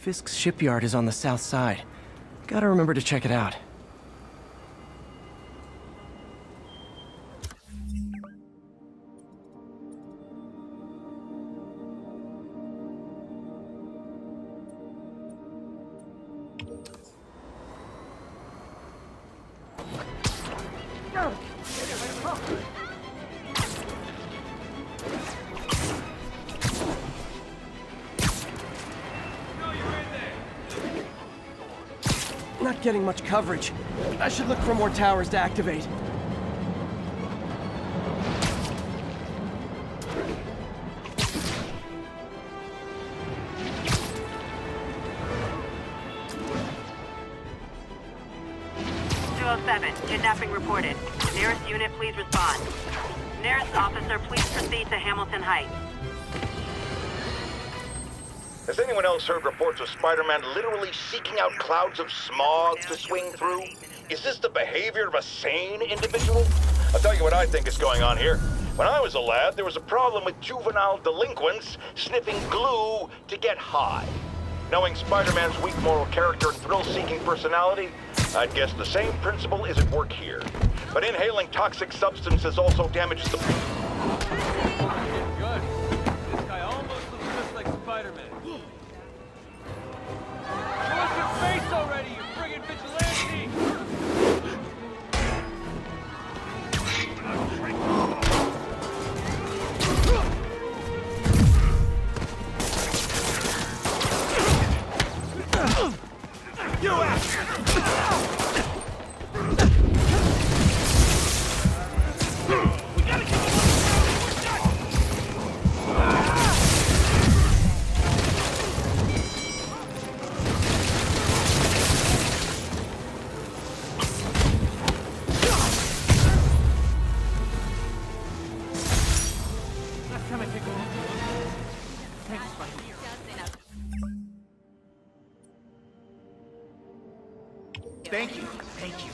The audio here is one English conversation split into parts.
Fisk's shipyard is on the south side. Gotta remember to check it out. Not getting much coverage. I should look for more towers to activate. Kidnapping reported. Nearest unit, please respond. Nearest officer, please proceed to Hamilton Heights. Has anyone else heard reports of Spider-Man literally seeking out clouds of smog to swing through? Is this the behavior of a sane individual? I'll tell you what I think is going on here. When I was a lad, there was a problem with juvenile delinquents sniffing glue to get high. Knowing Spider-Man's weak moral character and thrill-seeking personality, I'd guess the same principle is at work here. But inhaling toxic substances also damages the... Good. This guy almost looks just like Spider-Man. Show us your face already, you friggin' vigilante! You ass! We gotta get him! Last time I take a look. Thanks, buddy. Thank you. Thank you.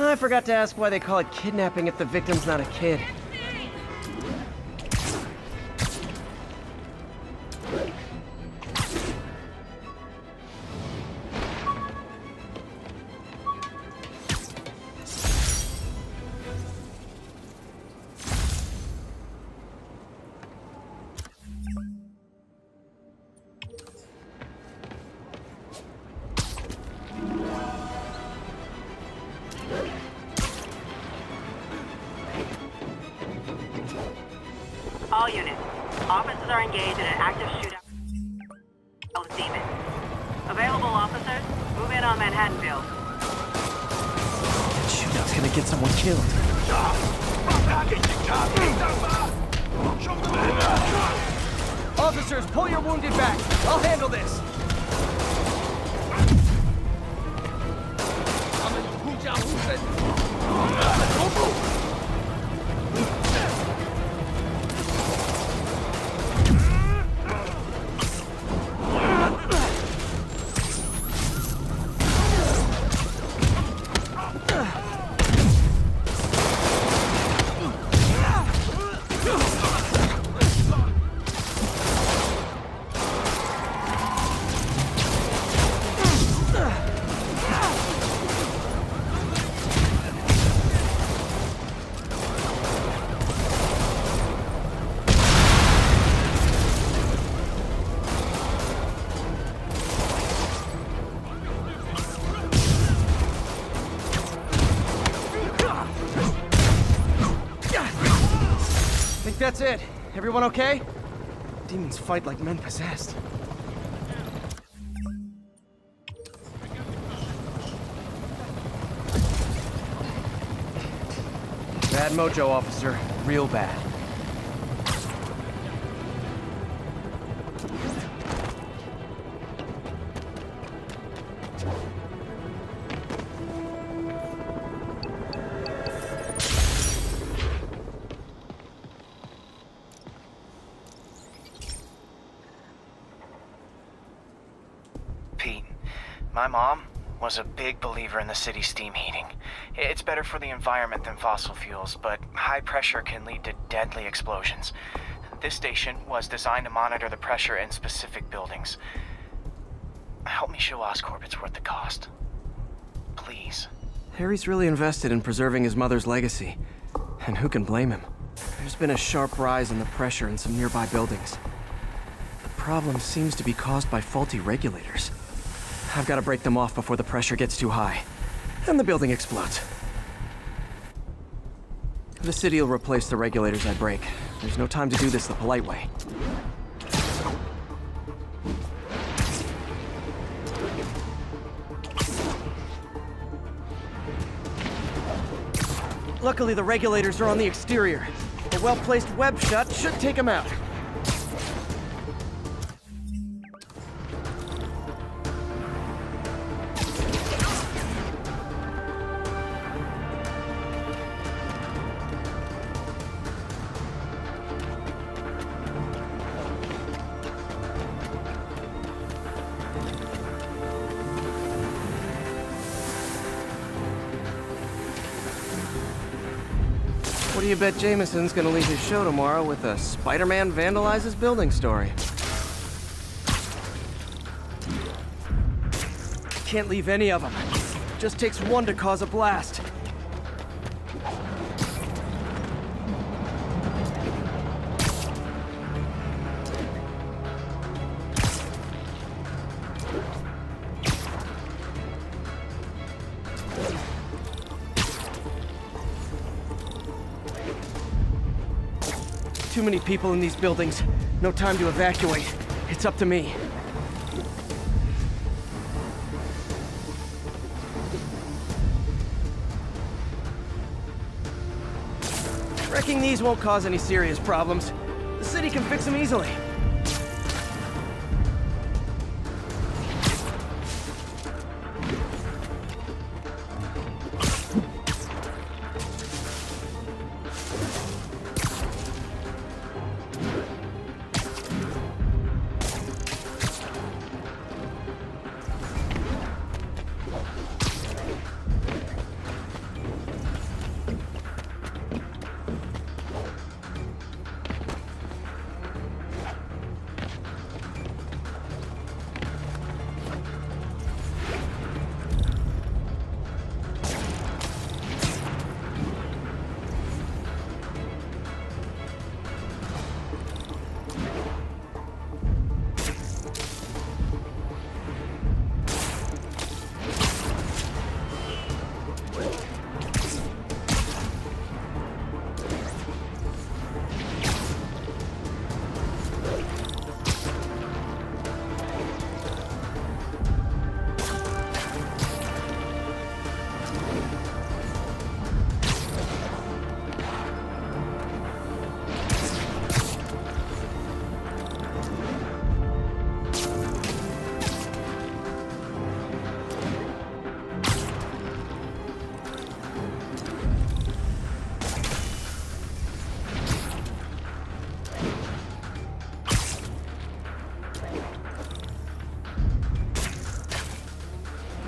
I forgot to ask why they call it kidnapping if the victim's not a kid. All units. Officers are engaged in an active shootout of Demon. Available officers, move in on Manhattanville. That shootout's gonna get someone killed. Officers, pull your wounded back. I'll handle this. That's it. Everyone okay? Demons fight like men possessed. Bad mojo, officer. Real bad. My mom was a big believer in the city's steam heating. It's better for the environment than fossil fuels, but high pressure can lead to deadly explosions. This station was designed to monitor the pressure in specific buildings. Help me show Oscorp it's worth the cost. Please. Harry's really invested in preserving his mother's legacy. And who can blame him? There's been a sharp rise in the pressure in some nearby buildings. The problem seems to be caused by faulty regulators. I've got to break them off before the pressure gets too high. And the building explodes. The city will replace the regulators I break. There's no time to do this the polite way. Luckily, the regulators are on the exterior. A well-placed web shot should take them out. What do you bet Jameson's gonna leave his show tomorrow with a SpooderMan vandalizes building story? Can't leave any of them. Just takes one to cause a blast. Too many people in these buildings. No time to evacuate. It's up to me. Wrecking these won't cause any serious problems. The city can fix them easily.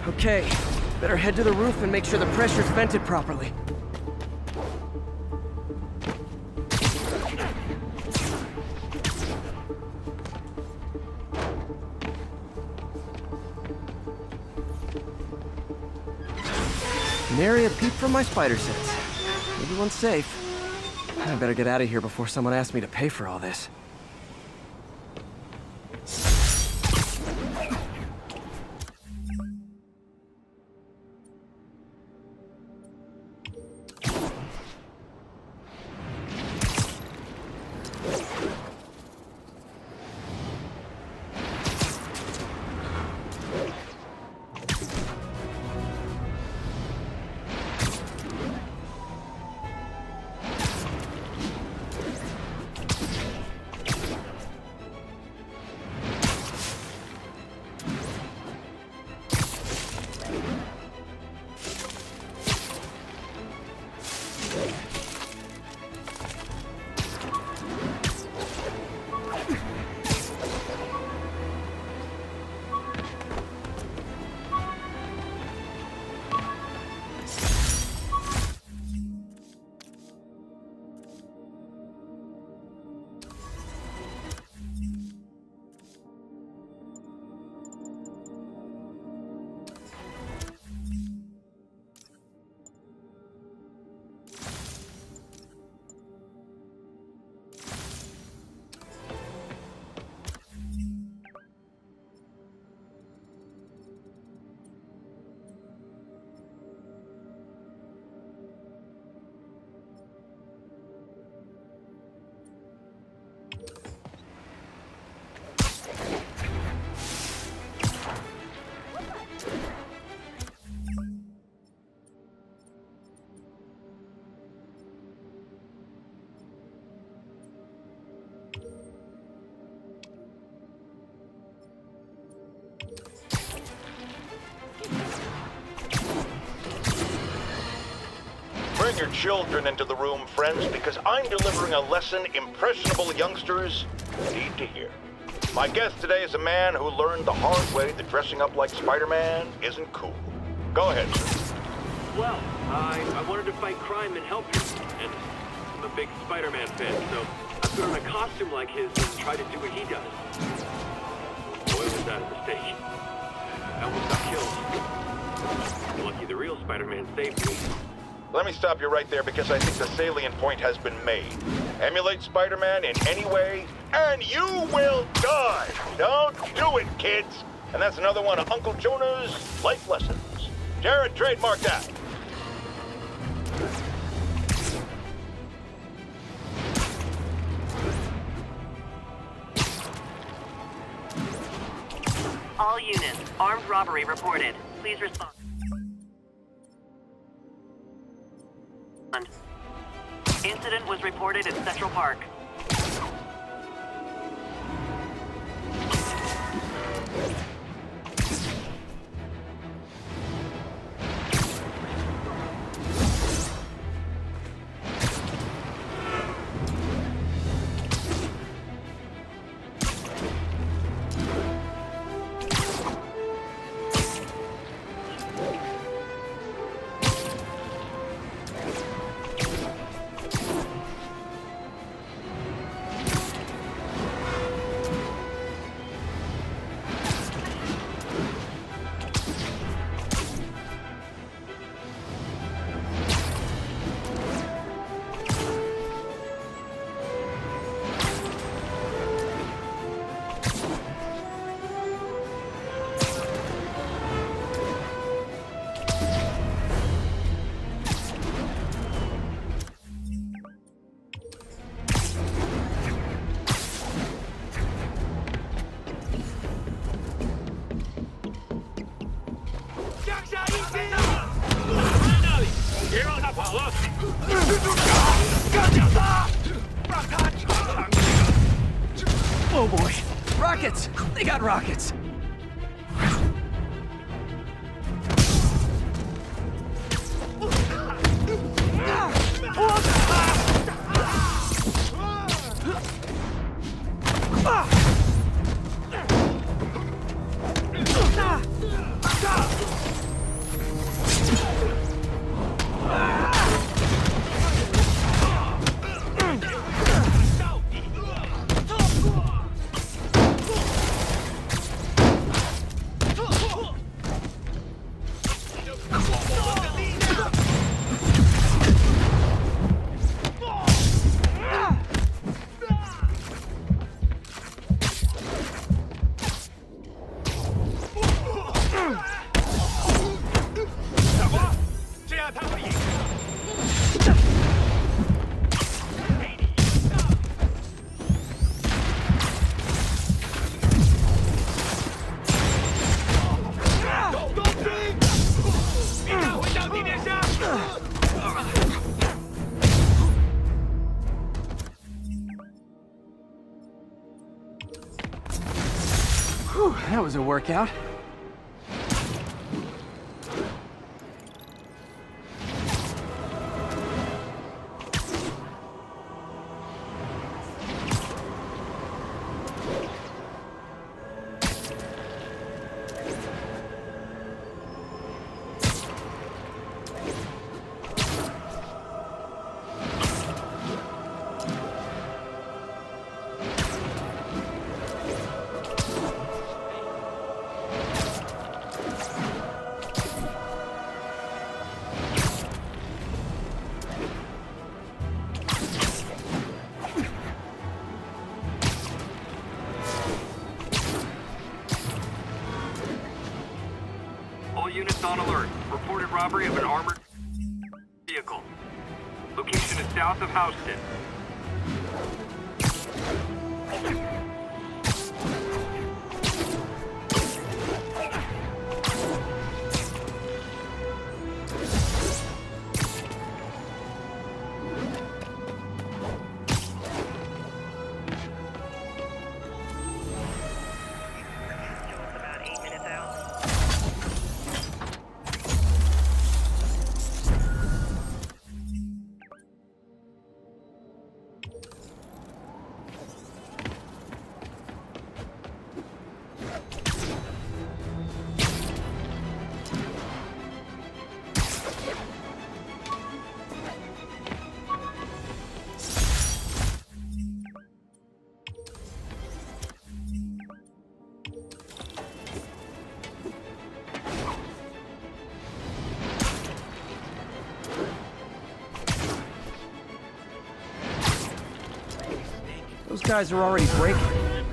Okay, better head to the roof and make sure the pressure's vented properly. Nary a peep from my spider sense. Everyone's safe. I better get out of here before someone asks me to pay for all this. bring your children into the room, friends, because I'm delivering a lesson impressionable youngsters need to hear. My guest today is a man who learned the hard way that dressing up like Spider-Man isn't cool. Go ahead, sir. Well, I wanted to fight crime and help you, and I'm a big Spider-Man fan, so I put on a costume like his and tried to do what he does. Boy, was that a mistake. I almost got killed. Lucky the real Spider-Man saved me. Let me stop you right there because I think the salient point has been made. Emulate Spider-Man in any way, and you will die! Don't do it, kids! And that's another one of Uncle Jonah's life lessons. Jared, trademark that. All units, armed robbery reported. Please respond. Incident was reported in Central Park. Oh boy. Rockets! They got rockets! Whew, that was a workout. All units on alert. Reported robbery of an armored vehicle. Location is south of Houston. About 8 minutes out. guys are already breaking.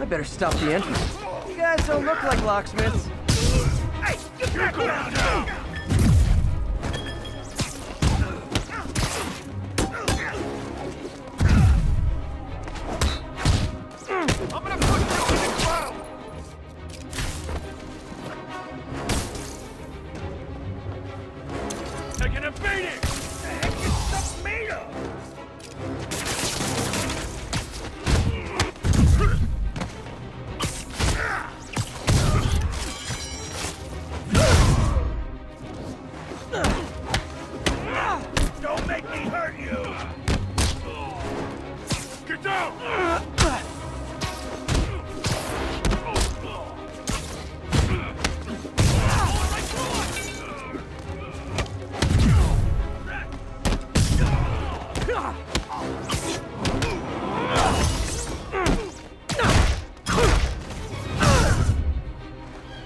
I better stop the entrance. You guys don't look like locksmiths. Hey, get back down! I'm gonna put you in the ground! Taking a beating! The heck is stuff made of? Don't make me hurt you! Get down!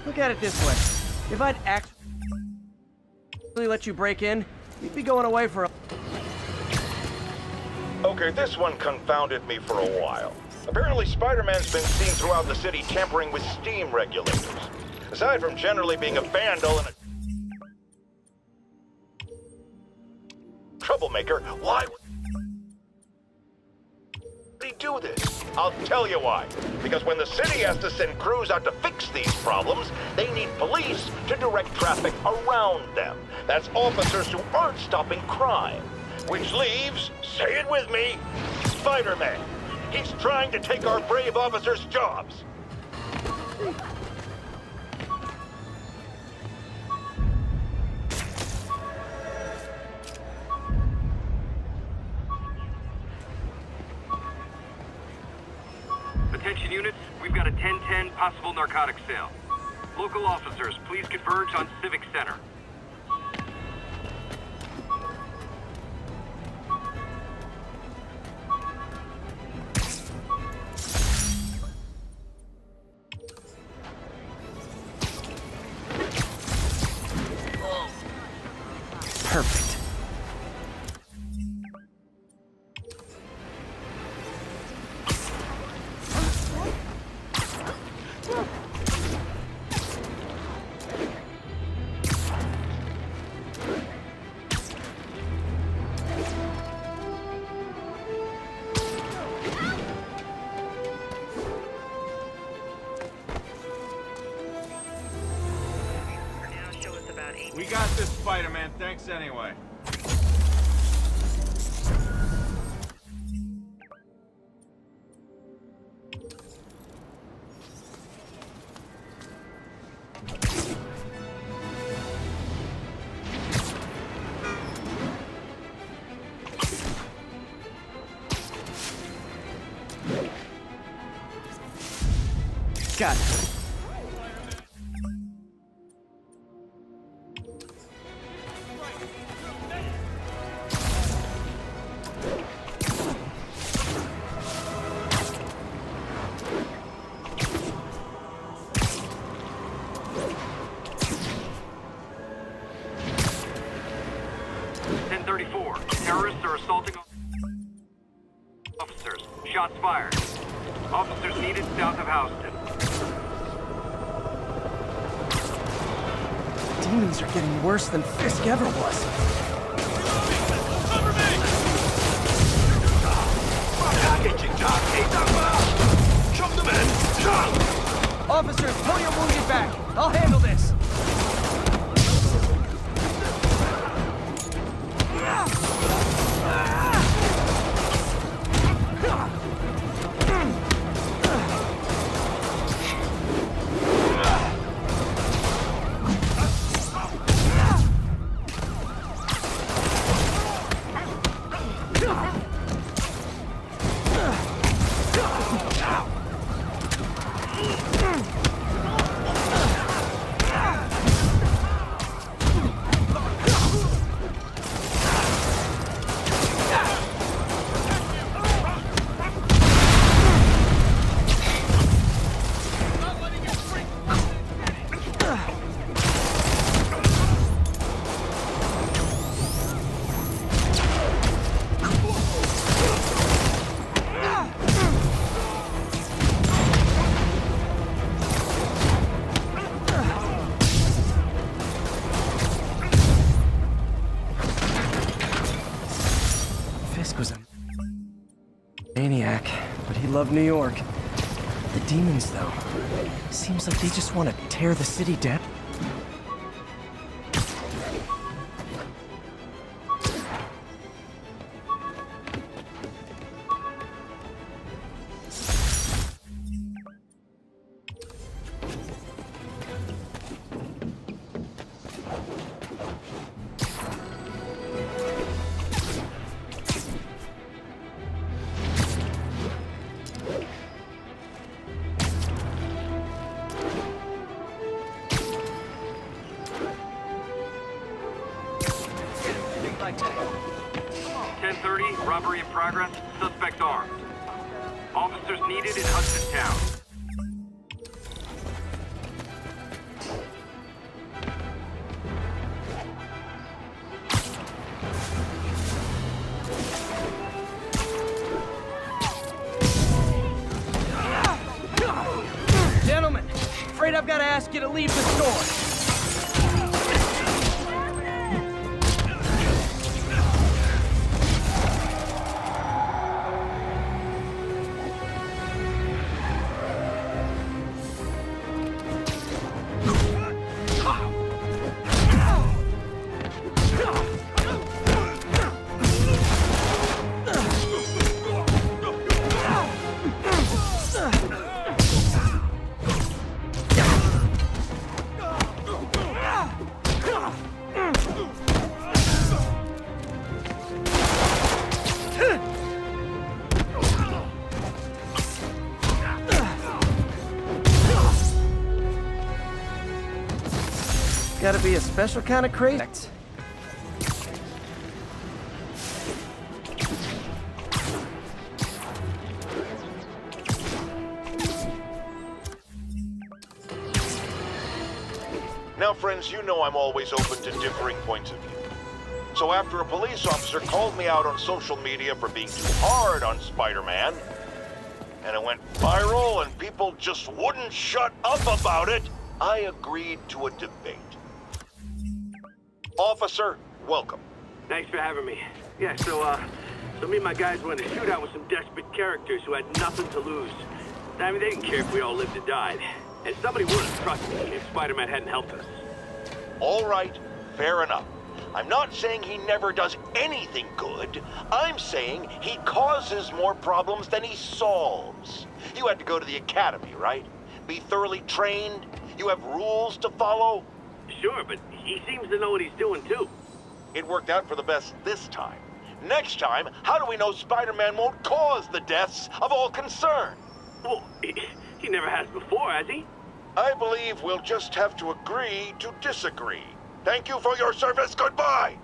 Look at it this way. If I'd actually let you break in, you'd be going away for a... Okay, this one confounded me for a while. Apparently, Spider-Man's been seen throughout the city tampering with steam regulators. Aside from generally being a vandal and a troublemaker, why would he do this? I'll tell you why. Because when the city has to send crews out to fix these problems, they need police to direct traffic around them. That's officers who aren't stopping crime. Which leaves, say it with me, Spider-Man. He's trying to take our brave officers' jobs. Attention units, we've got a 10-10 possible narcotics sale. Local officers, please converge on Civic Center. Perfect. We got this, Spider-Man. Thanks anyway. Got it. Terrorists are assaulting officers. Shots fired. Officers needed south of Houston. Demons are getting worse than Fisk ever was. Cover me! Officers, pull your wounded back. I'll handle this. love New York. The demons, though, seems like they just want to tear the city down. Like that. 10:30, robbery in progress, suspect armed. Officers needed in Hudson Town. Gentlemen, afraid I've got to ask you to leave the store. Gotta be a special kind of crazy. Now, friends, you know I'm always open to differing points of view. So after a police officer called me out on social media for being too hard on Spider-Man, and it went viral and people just wouldn't shut up about it, I agreed to a debate. Officer, welcome. Thanks for having me. Yeah, so me and my guys went in a shootout with some desperate characters who had nothing to lose. I mean, they didn't care if we all lived or died. And somebody would have trusted me if Spider-Man hadn't helped us. All right, fair enough. I'm not saying he never does anything good. I'm saying he causes more problems than he solves. You had to go to the academy, right? Be thoroughly trained? You have rules to follow? Sure, but he seems to know what he's doing, too. It worked out for the best this time. Next time, how do we know Spider-Man won't cause the deaths of all concerned? Well, he never has before, has he? I believe we'll just have to agree to disagree. Thank you for your service. Goodbye!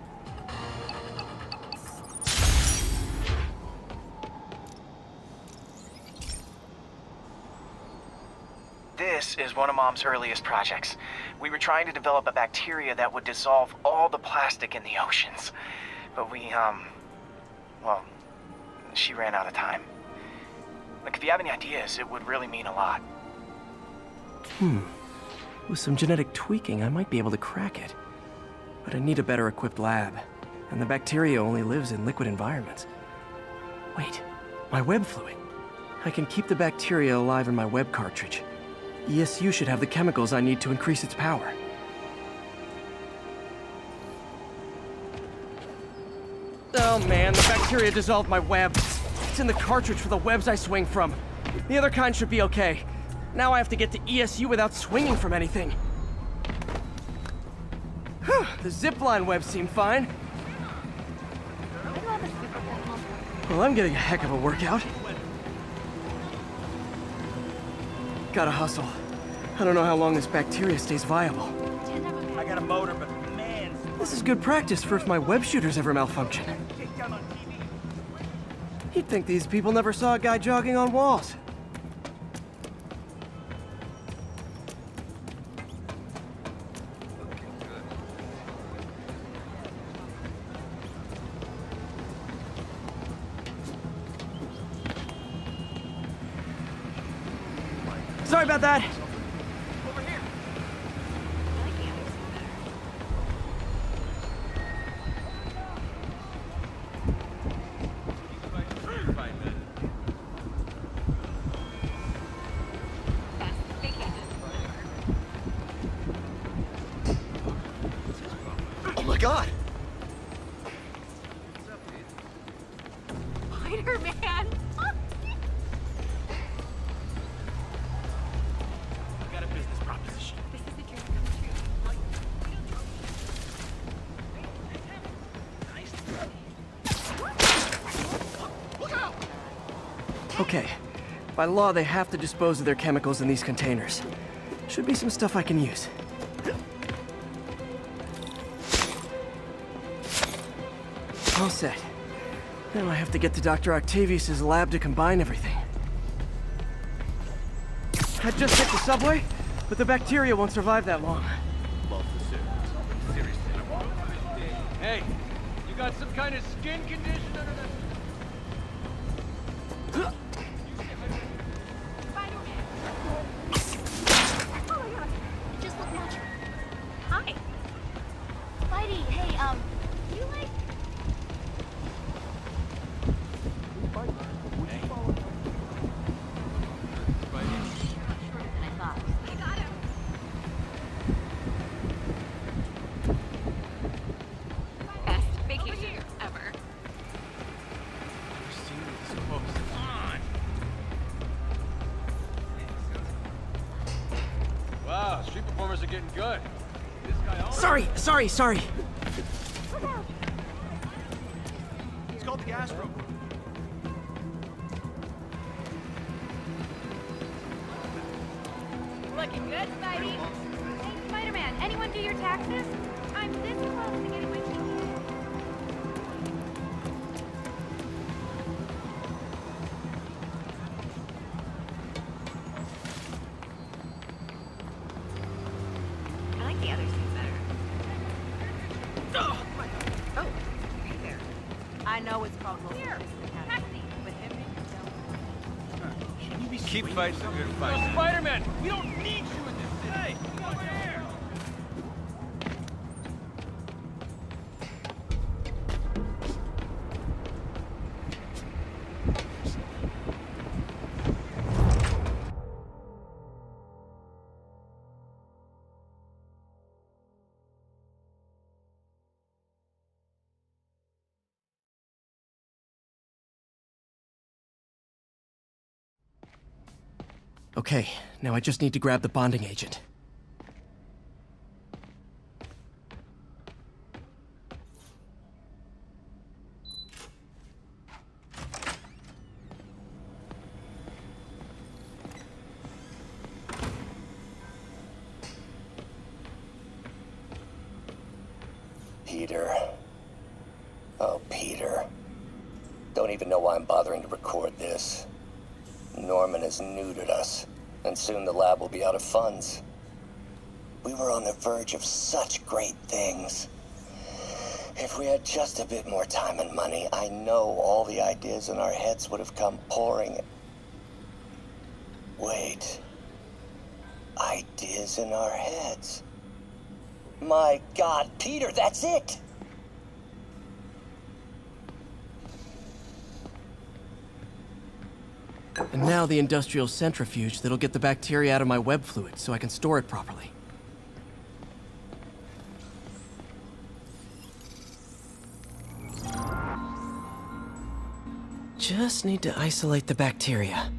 This is one of Mom's earliest projects. We were trying to develop a bacteria that would dissolve all the plastic in the oceans. But well, she ran out of time. Like, if you have any ideas, it would really mean a lot. With some genetic tweaking, I might be able to crack it. But I need a better equipped lab. And the bacteria only lives in liquid environments. Wait, my web fluid. I can keep the bacteria alive in my web cartridge. ESU should have the chemicals I need to increase its power. Oh man, the bacteria dissolved my web. It's in the cartridge for the webs I swing from. The other kind should be okay. Now I have to get to ESU without swinging from anything. The zipline webs seem fine. Well, I'm getting a heck of a workout. Gotta hustle. I don't know how long this bacteria stays viable. I got a motor, but man. This is good practice for if my web shooters ever malfunction. You'd think these people never saw a guy jogging on walls. Sorry about that. Over here. God! Spider-Man! Got a business proposition. This is the dream come true. Okay. By law, they have to dispose of their chemicals in these containers. Should be some stuff I can use. All set. Now I have to get to Dr. Octavius's lab to combine everything. I just hit the subway, but the bacteria won't survive that long. Hey, you got some kind of skin condition under that? Spider-Man! Oh my god, you just look natural. Hi. Spidey, hey, you like... Shorter than I thought. I got him! Best vacation ever. Wow, street performers are getting good. This guy always... Sorry. It's called the gas rope. Looking good, Spidey. Hey, Spider-Man, anyone do your taxes? I'm this close to getting my ticket. I like the other suit better. Oh, hey there. I know it's called Here, taxi. But him and yourself. Keep fighting the good fight. No, Spider-Man, we don't need you in this city. Hey, come over here. Okay, now I just need to grab the bonding agent. Peter. Oh, Peter. Don't even know why I'm bothering to record this. Norman has neutered us, and soon the lab will be out of funds. We were on the verge of such great things. If we had just a bit more time and money, I know all the ideas in our heads would have come pouring. Wait. Ideas in our heads. My God, Peter, that's it! And now the industrial centrifuge that'll get the bacteria out of my web fluid so I can store it properly. Just need to isolate the bacteria.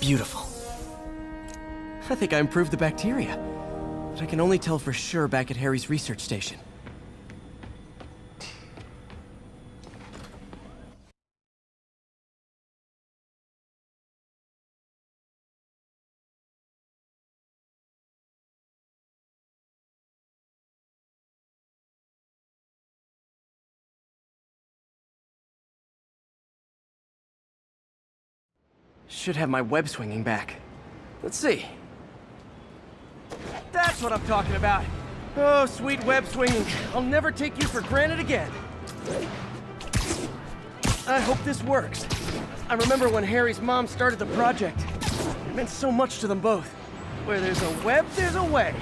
Beautiful. I think I improved the bacteria. But I can only tell for sure back at Harry's research station. Should have my web swinging back. Let's see. That's what I'm talking about. Oh, sweet web swinging. I'll never take you for granted again. I hope this works. I remember when Harry's mom started the project. It meant so much to them both. Where there's a web, there's a way.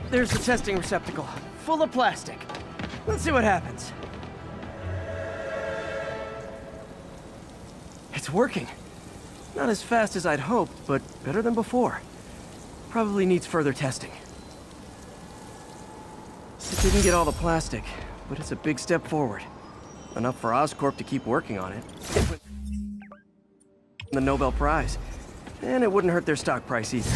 There's the testing receptacle, full of plastic. Let's see what happens. It's working. Not as fast as I'd hoped, but better than before. Probably needs further testing. It didn't get all the plastic, but it's a big step forward. Enough for Oscorp to keep working on it. The Nobel Prize. And it wouldn't hurt their stock price either.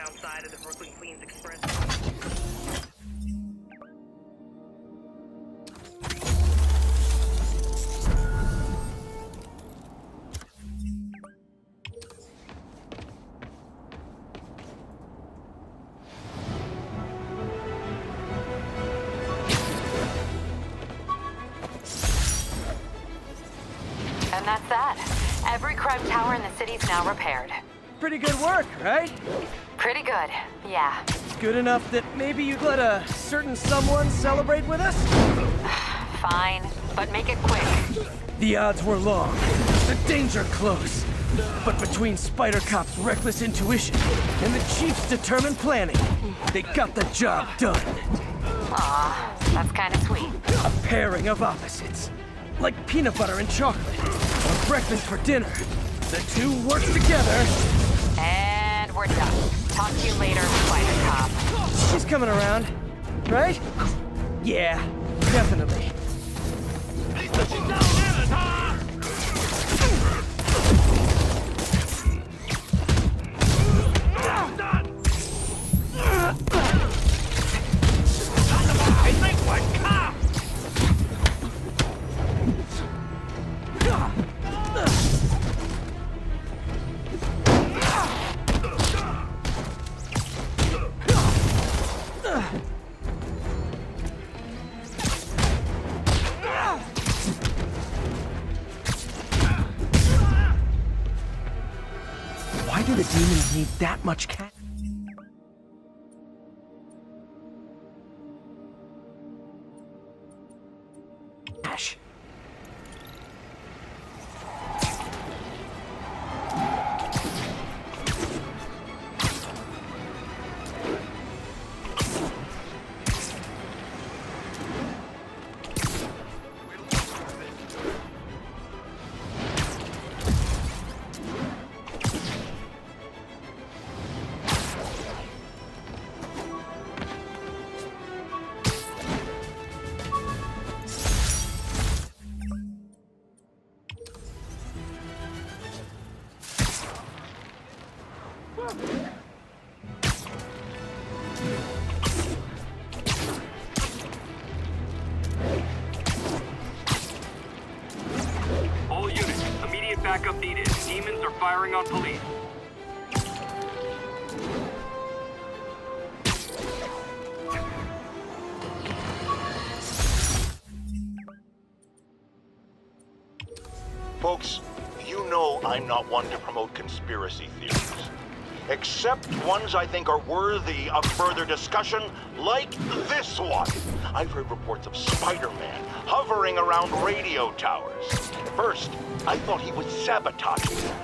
Outside of the Brooklyn Queens Express. And that's that. Every crime tower in the city's now repaired. Pretty good work, right? Pretty good, yeah. Good enough that maybe you'd let a certain someone celebrate with us? Fine, but make it quick. The odds were long, the danger close. But between Spider Cop's reckless intuition and the Chief's determined planning, they got the job done. Aw, that's kind of sweet. A pairing of opposites. Like peanut butter and chocolate, or breakfast for dinner. The two work together. And we're done. Talk to you later, Spider Cop. She's coming around, right? Yeah, definitely. Why do the demons need that much cash? All units, immediate backup needed. Demons are firing on police. Folks, you know I'm not one to promote conspiracy theories. Except ones I think are worthy of further discussion, like this one. I've heard reports of Spider-Man hovering around radio towers. At first, I thought he was sabotaging them.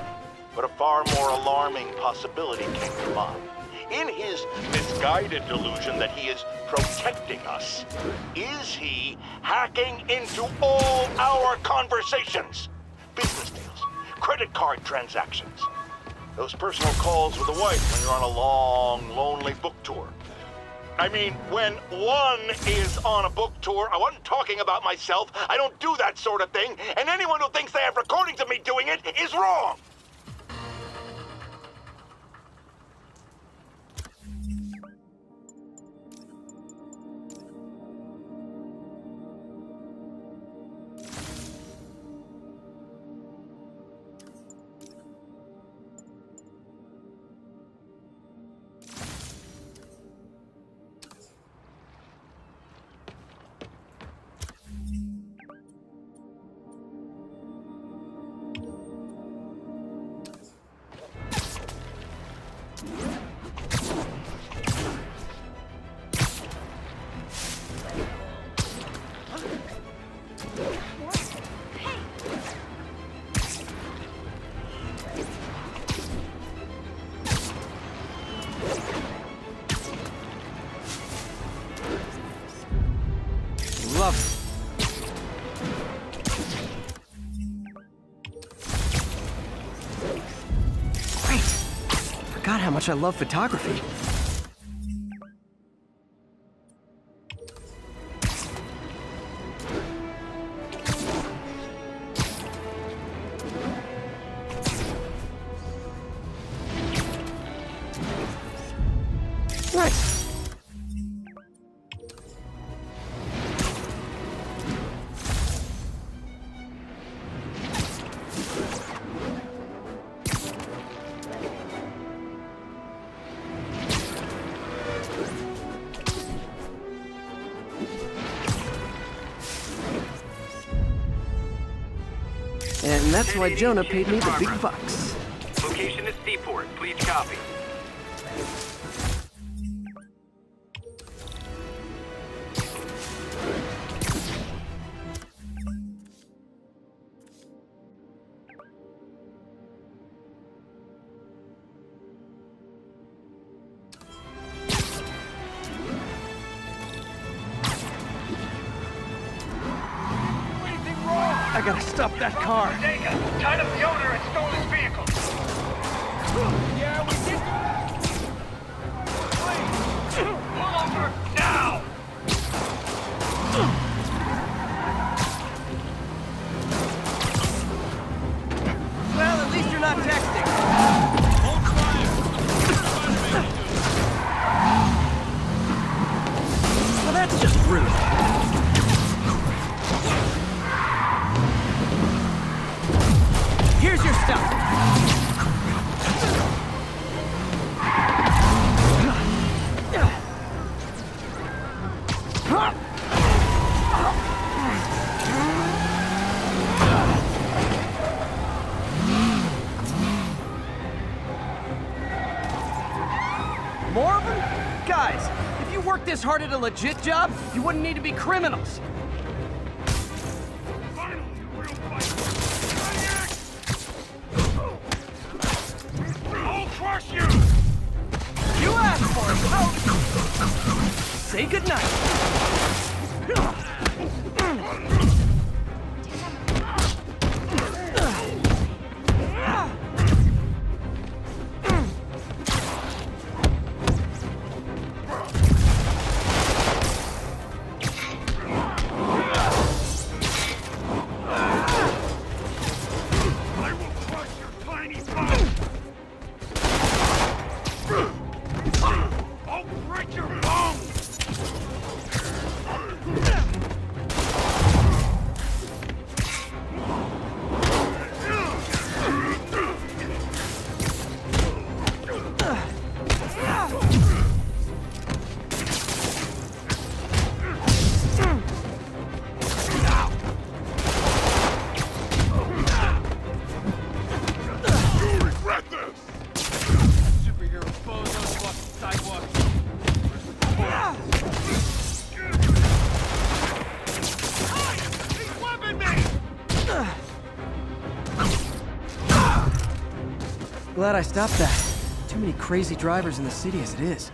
But a far more alarming possibility came to mind. In his misguided delusion that he is protecting us, is he hacking into all our conversations? Business deals, credit card transactions, those personal calls with the wife when you're on a long, lonely book tour. I mean, when one is on a book tour, I wasn't talking about myself. I don't do that sort of thing, and anyone who thinks they have recordings of me doing it is wrong. Love it. Great. Forgot how much I love photography. Nice. And that's why Jonah paid me the big bucks. Location is Seaport. Please copy. I gotta stop that car. Tied up the owner and stole his vehicle. Yeah, we did. Please, pull over now! Well, at least you're not texting. Hold fire. Well, that's just rude. Here's your stuff. More of them? Guys, if you worked this hard at a legit job, you wouldn't need to be criminals. Finally, a real fight! I'll crush you! You asked for it. How? Say goodnight. I will crush your tiny body! Glad I stopped that. Too many crazy drivers in the city as it is.